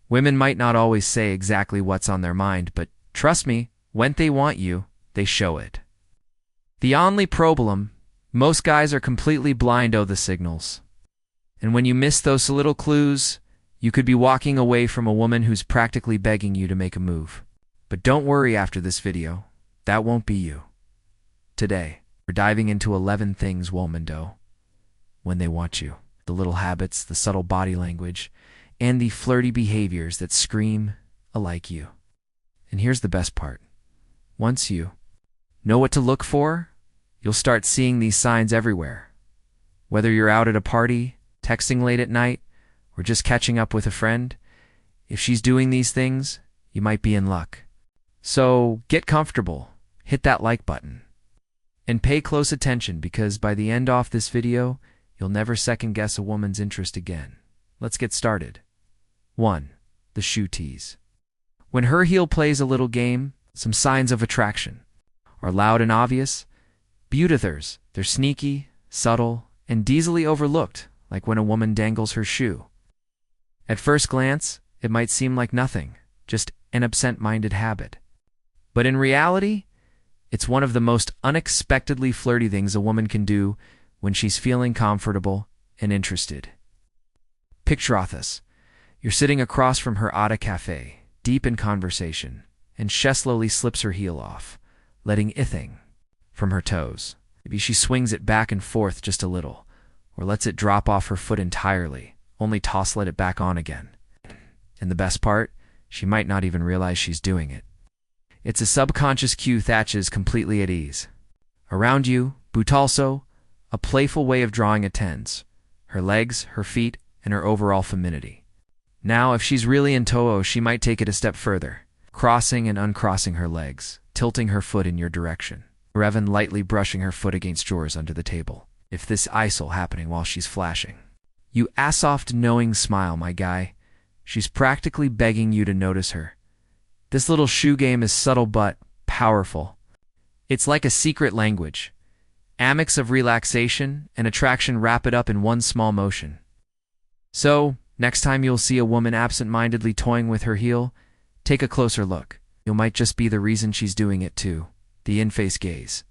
Women might not always say exactly what's on their mind, but trust me, when they want you, they show it. The only problem, most guys are completely blind to the signals. And when you miss those little clues, you could be walking away from a woman who's practically begging you to make a move. But don't worry after this video, that won't be you. Today, we're diving into 11 things women do when they want you. The little habits, the subtle body language, and the flirty behaviors that scream alike you. And here's the best part. Once you know what to look for, you'll start seeing these signs everywhere. Whether you're out at a party, texting late at night, or just catching up with a friend, if she's doing these things, you might be in luck. So get comfortable, hit that like button, and pay close attention because by the end of this video, you'll never second guess a woman's interest again. Let's get started. 1. The shoe tease. When her heel plays a little game, some signs of attraction are loud and obvious. Beautiful, they're sneaky, subtle, and easily overlooked, like when a woman dangles her shoe. At first glance, it might seem like nothing, just an absent-minded habit. But in reality, it's one of the most unexpectedly flirty things a woman can do when she's feeling comfortable and interested. Picture this. You're sitting across from her at a cafe, deep in conversation, and she slowly slips her heel off, letting ithing from her toes. Maybe she swings it back and forth just a little, or lets it drop off her foot entirely, only to let it back on again. And the best part, she might not even realize she's doing it. It's a subconscious cue that is completely at ease. Around you, but also a playful way of drawing attention, her legs, her feet, and her overall femininity. Now, if she's really in tow, she might take it a step further, crossing and uncrossing her legs, tilting her foot in your direction, or even lightly brushing her foot against yours under the table. If this is'll happening while she's flashing. You soft knowing smile, my guy. She's practically begging you to notice her. This little shoe game is subtle but powerful. It's like a secret language. A mix of relaxation and attraction wrap it up in one small motion. So, next time you'll see a woman absent-mindedly toying with her heel, take a closer look. You might just be the reason she's doing it too. The in-face gaze.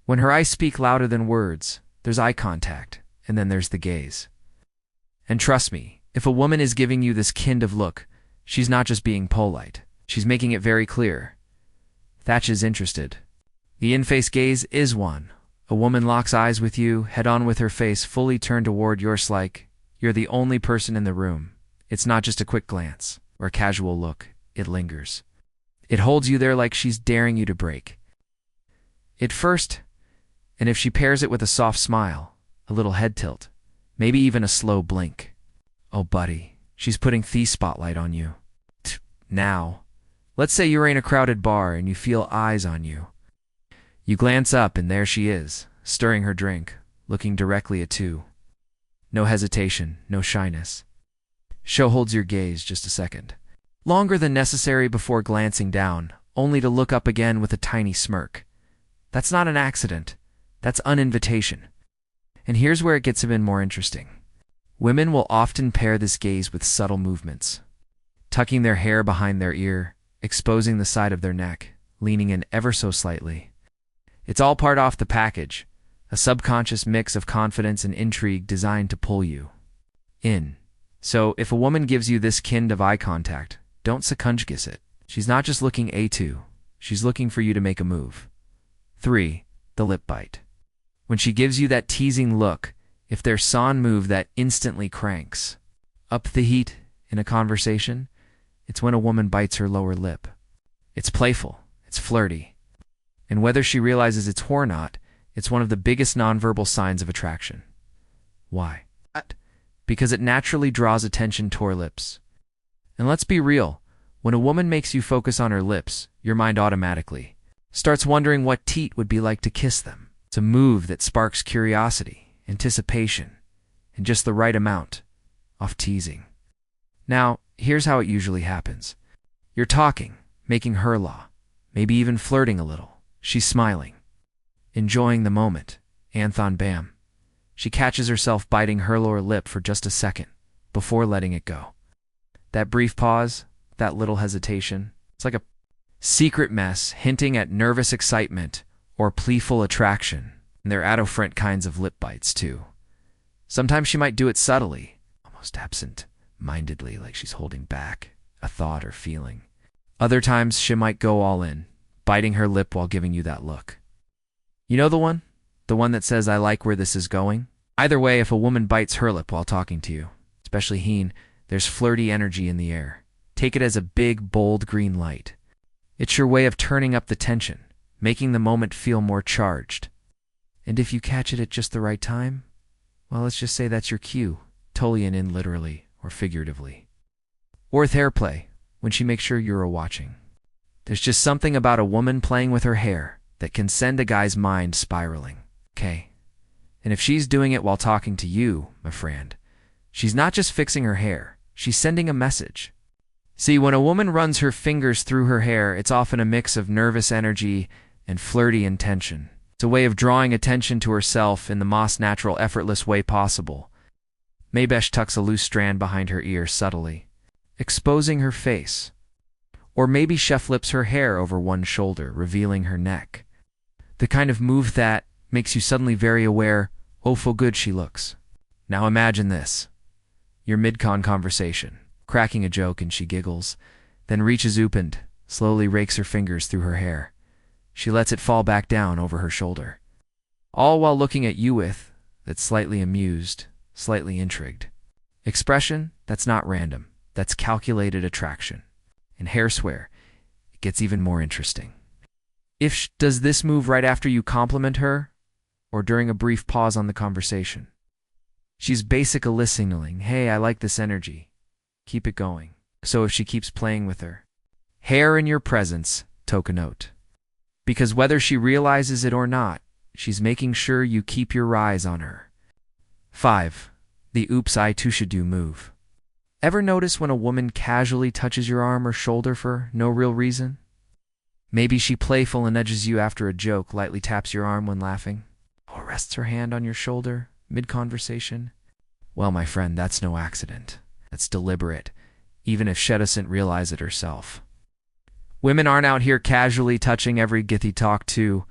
When her eyes speak louder than words, there's eye contact, and then there's the gaze. And trust me, if a woman is giving you this kind of look, she's not just being polite. She's making it very clear. Thatch is interested. The in-face gaze is one. A woman locks eyes with you, head on with her face fully turned toward yours like you're the only person in the room. It's not just a quick glance or a casual look. It lingers. It holds you there like she's daring you to break. At first, and if she pairs it with a soft smile, a little head tilt, maybe even a slow blink. Oh, buddy, she's putting the spotlight on you. Now, let's say you're in a crowded bar and you feel eyes on you. You glance up and there she is, stirring her drink, looking directly at you. No hesitation, no shyness. She holds your gaze just a second. Longer than necessary before glancing down, only to look up again with a tiny smirk. That's not an accident. That's an invitation. And here's where it gets even more interesting. Women will often pair this gaze with subtle movements. Tucking their hair behind their ear, exposing the side of their neck, leaning in ever so slightly. It's all part of the package, a subconscious mix of confidence and intrigue designed to pull you in. So, if a woman gives you this kind of eye contact, don't second-guess it. She's not just looking A2, she's looking for you to make a move. 3. The lip bite. When she gives you that teasing look, if there's some move that instantly cranks up the heat in a conversation, it's when a woman bites her lower lip. It's playful, it's flirty, and whether she realizes it's or not, it's one of the biggest nonverbal signs of attraction. Why? Because it naturally draws attention to her lips. And let's be real, when a woman makes you focus on her lips, your mind automatically starts wondering what teat would be like to kiss them. It's a move that sparks curiosity, anticipation, and just the right amount of teasing. Now, here's how it usually happens. You're talking, making her law, maybe even flirting a little. She's smiling, enjoying the moment, and then bam, she catches herself biting her lower lip for just a second before letting it go. That brief pause, that little hesitation. It's like a secret mess hinting at nervous excitement or playful attraction. And they're out-of-front kinds of lip bites, too. Sometimes she might do it subtly, almost absent-mindedly, like she's holding back a thought or feeling. Other times, she might go all in, biting her lip while giving you that look. You know the one? The one that says, "I like where this is going"? Either way, if a woman bites her lip while talking to you, especially heen, there's flirty energy in the air. Take it as a big, bold green light. It's your way of turning up the tension, making the moment feel more charged. And if you catch it at just the right time, well, let's just say that's your cue, totally and in literally or figuratively. Or with hair play, when she makes sure you're watching. There's just something about a woman playing with her hair that can send a guy's mind spiraling, okay? And if she's doing it while talking to you, my friend, she's not just fixing her hair, she's sending a message. See, when a woman runs her fingers through her hair, it's often a mix of nervous energy and flirty intention. It's a way of drawing attention to herself in the most natural, effortless way possible. Maybe tucks a loose strand behind her ear subtly, exposing her face. Or maybe she flips her hair over one shoulder, revealing her neck. The kind of move that makes you suddenly very aware, oh, how good she looks. Now imagine this. You're mid-con conversation, cracking a joke, and she giggles, then reaches up and slowly rakes her fingers through her hair. She lets it fall back down over her shoulder, all while looking at you with that slightly amused, slightly intrigued expression. That's not random. That's calculated attraction. And hair swear, it gets even more interesting. If she does this move right after you compliment her, or during a brief pause on the conversation, she's basically signaling, hey, I like this energy. Keep it going. So if she keeps playing with her hair in your presence, take a note. Because whether she realizes it or not, she's making sure you keep your eyes on her. 5. The oops I too should do move. Ever notice when a woman casually touches your arm or shoulder for no real reason? Maybe she playful and nudges you after a joke, lightly taps your arm when laughing, or rests her hand on your shoulder mid-conversation. Well, my friend, that's no accident. That's deliberate, even if she doesn't realize it herself. Women aren't out here casually touching every githy talk too.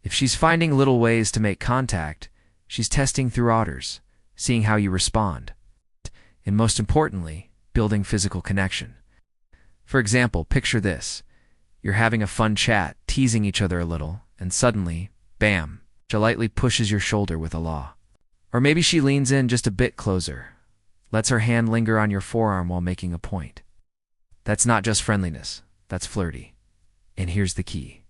If she's finding little ways to make contact, she's testing through others, seeing how you respond. And most importantly, building physical connection. For example, picture this. You're having a fun chat, teasing each other a little, and suddenly, bam, she lightly pushes your shoulder with a law. Or maybe she leans in just a bit closer, lets her hand linger on your forearm while making a point. That's not just friendliness, that's flirty. And here's the key.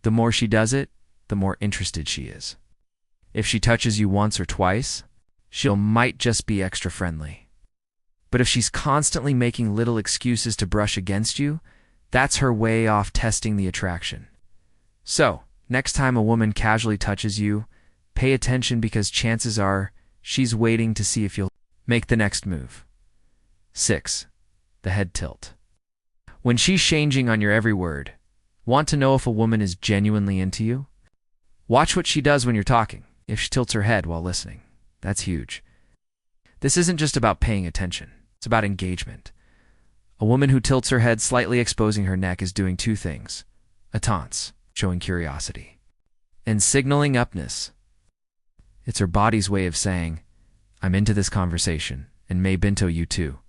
The more she does it, the more interested she is. If she touches you once or twice, she'll might just be extra friendly. But if she's constantly making little excuses to brush against you, that's her way off testing the attraction. So, next time a woman casually touches you, pay attention, because chances are she's waiting to see if you'll make the next move. 6. The head tilt. When she's changing on your every word, want to know if a woman is genuinely into you? Watch what she does when you're talking. If she tilts her head while listening, that's huge. This isn't just about paying attention. It's about engagement. A woman who tilts her head, slightly exposing her neck, is doing two things. Attente, showing curiosity, and signaling upness. It's her body's way of saying, I'm into this conversation, and may binto you too.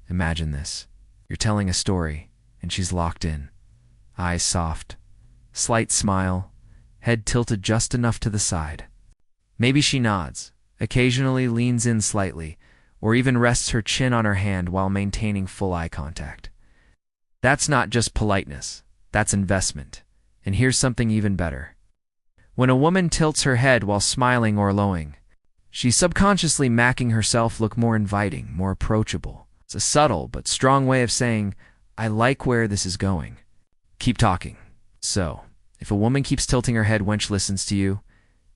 Imagine this. You're telling a story, and she's locked in. Eyes soft, slight smile, head tilted just enough to the side. Maybe she nods, occasionally leans in slightly, or even rests her chin on her hand while maintaining full eye contact. That's not just politeness, that's investment. And here's something even better. When a woman tilts her head while smiling or lowing, she's subconsciously making herself look more inviting, more approachable. It's a subtle but strong way of saying, I like where this is going. Keep talking. So, if a woman keeps tilting her head when she listens to you,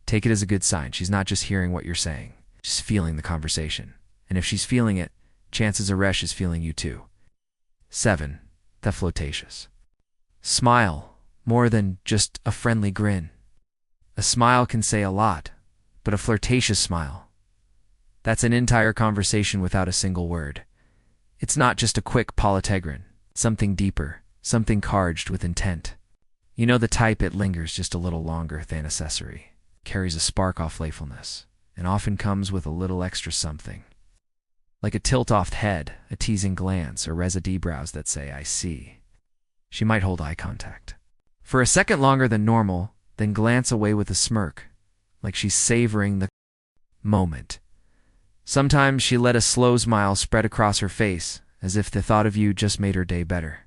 take it as a good sign. She's not just hearing what you're saying, she's feeling the conversation. And if she's feeling it, chances are she's feeling you too. 7. The flirtatious. Smile, more than just a friendly grin. A smile can say a lot, but a flirtatious smile, that's an entire conversation without a single word. It's not just a quick politegrin. Something deeper, something charged with intent. You know the type. It lingers just a little longer than accessory, carries a spark of playfulness, and often comes with a little extra something. Like a tilt-off head, a teasing glance, or raised eyebrows that say, "I see." She might hold eye contact for a second longer than normal, then glance away with a smirk, like she's savoring the moment. Sometimes she let a slow smile spread across her face, as if the thought of you just made her day better.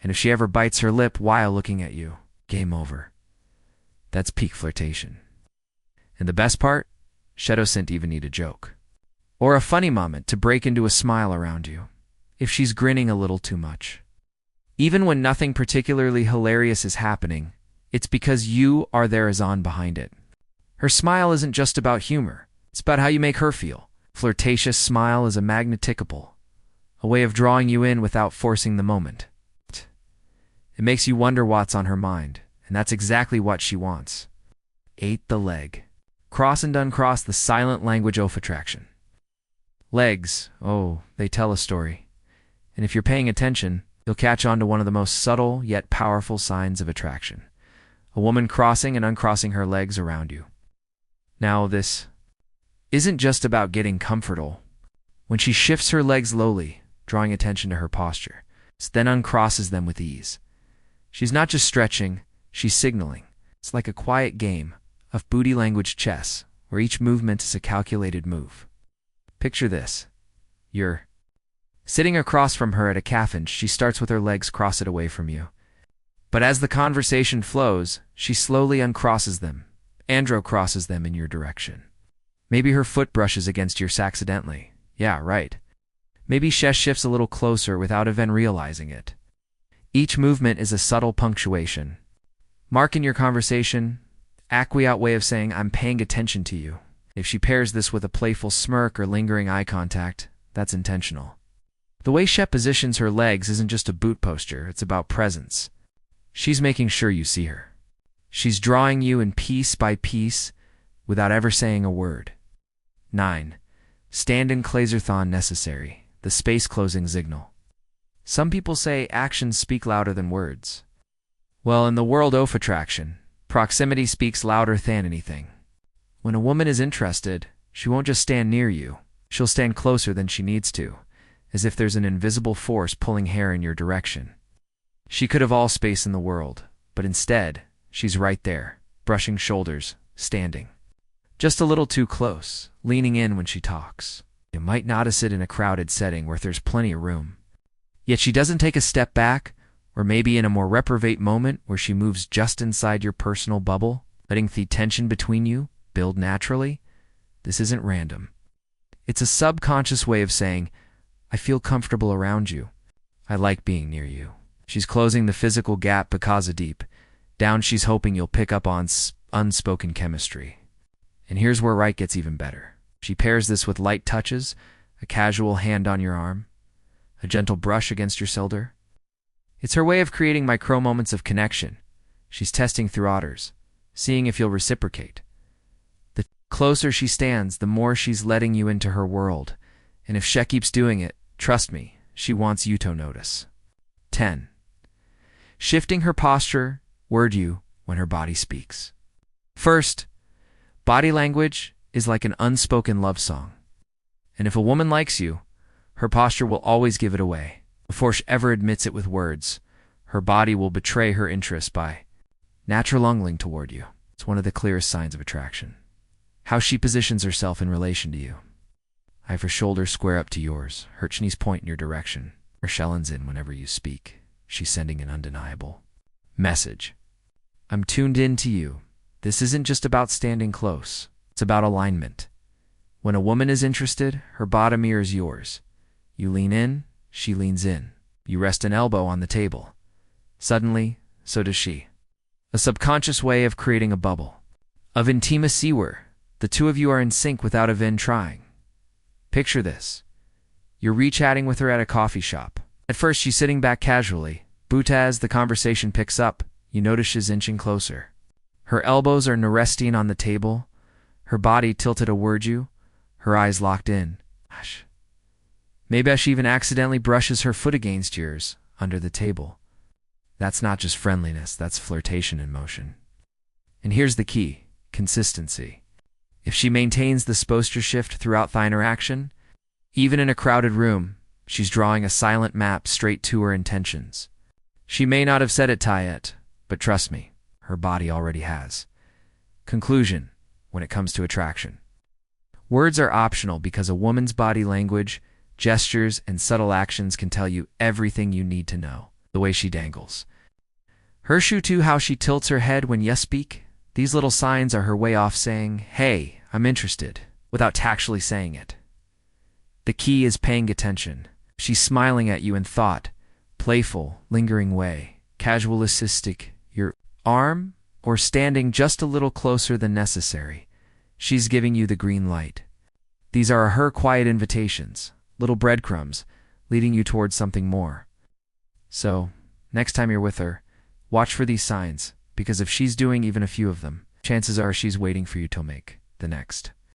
And if she ever bites her lip while looking at you, game over. That's peak flirtation. And the best part? She doesn't even need a joke or a funny moment to break into a smile around you, if she's grinning a little too much. Even when nothing particularly hilarious is happening, it's because you are there as on behind it. Her smile isn't just about humor, it's about how you make her feel. Flirtatious smile is a magneticable, a way of drawing you in without forcing the moment. It makes you wonder what's on her mind, and that's exactly what she wants. 8. The leg. Cross and uncross, the silent language of attraction. Legs, oh, they tell a story. And if you're paying attention, you'll catch on to one of the most subtle yet powerful signs of attraction. A woman crossing and uncrossing her legs around you. Now, this isn't just about getting comfortable. When she shifts her legs slowly, drawing attention to her posture, then uncrosses them with ease. She's not just stretching, she's signaling. It's like a quiet game of booty language chess, where each movement is a calculated move. Picture this. You're sitting across from her at a cafe and she starts with her legs crossed away from you. But as the conversation flows, she slowly uncrosses them, crosses them in your direction. Maybe her foot brushes against yours accidentally. Yeah, right. Maybe she shifts a little closer without even realizing it. Each movement is a subtle punctuation. Mark in your conversation, out way of saying, "I'm paying attention to you." If she pairs this with a playful smirk or lingering eye contact, that's intentional. The way she positions her legs isn't just a boot posture, it's about presence. She's making sure you see her. She's drawing you in piece by piece without ever saying a word. 9. Stand in Claserthon necessary, the space closing signal. Some people say actions speak louder than words. Well, in the world of attraction, proximity speaks louder than anything. When a woman is interested, she won't just stand near you, she'll stand closer than she needs to, as if there's an invisible force pulling hair in your direction. She could have all space in the world, but instead, she's right there, brushing shoulders, standing. Just a little too close, leaning in when she talks. You might notice it in a crowded setting where there's plenty of room. Yet she doesn't take a step back, or maybe in a more reprobate moment where she moves just inside your personal bubble, letting the tension between you build naturally. This isn't random. It's a subconscious way of saying, "I feel comfortable around you. I like being near you." She's closing the physical gap because of deep down she's hoping you'll pick up on unspoken chemistry. And here's where right gets even better. She pairs this with light touches, a casual hand on your arm, a gentle brush against your shoulder. It's her way of creating micro moments of connection. She's testing through others, seeing if you'll reciprocate. The closer she stands, the more she's letting you into her world. And if she keeps doing it, trust me, she wants you to notice. 10. Shifting her posture, word you, when her body speaks. First, body language is like an unspoken love song. And if a woman likes you, her posture will always give it away. Before she ever admits it with words, her body will betray her interest by natural angling toward you. It's one of the clearest signs of attraction. How she positions herself in relation to you. I have her shoulders square up to yours, her knees point in your direction. Her shellings in whenever you speak. She's sending an undeniable message. I'm tuned in to you. This isn't just about standing close. It's about alignment. When a woman is interested, her bottom mirrors yours. You lean in, she leans in. You rest an elbow on the table. Suddenly, so does she. A subconscious way of creating a bubble of intimacy where the two of you are in sync without even trying. Picture this. You're re-chatting with her at a coffee shop. At first, she's sitting back casually, but as the conversation picks up, you notice she's inching closer. Her elbows are resting on the table, her body tilted toward you, her eyes locked in. Maybe she even accidentally brushes her foot against yours, under the table. That's not just friendliness, that's flirtation in motion. And here's the key: consistency. If she maintains this posture shift throughout the interaction, even in a crowded room, she's drawing a silent map straight to her intentions. She may not have said it yet, but trust me, her body already has. Conclusion: when it comes to attraction, words are optional because a woman's body language, gestures, and subtle actions can tell you everything you need to know. The way she dangles her shoe to how she tilts her head when you speak. These little signs are her way off saying, "Hey, I'm interested," without tactfully saying it. The key is paying attention. She's smiling at you in thought, playful, lingering way, casualistic, your arm, or standing just a little closer than necessary. She's giving you the green light. These are her quiet invitations, little breadcrumbs, leading you towards something more. So, next time you're with her, watch for these signs, because if she's doing even a few of them, chances are she's waiting for you to make the next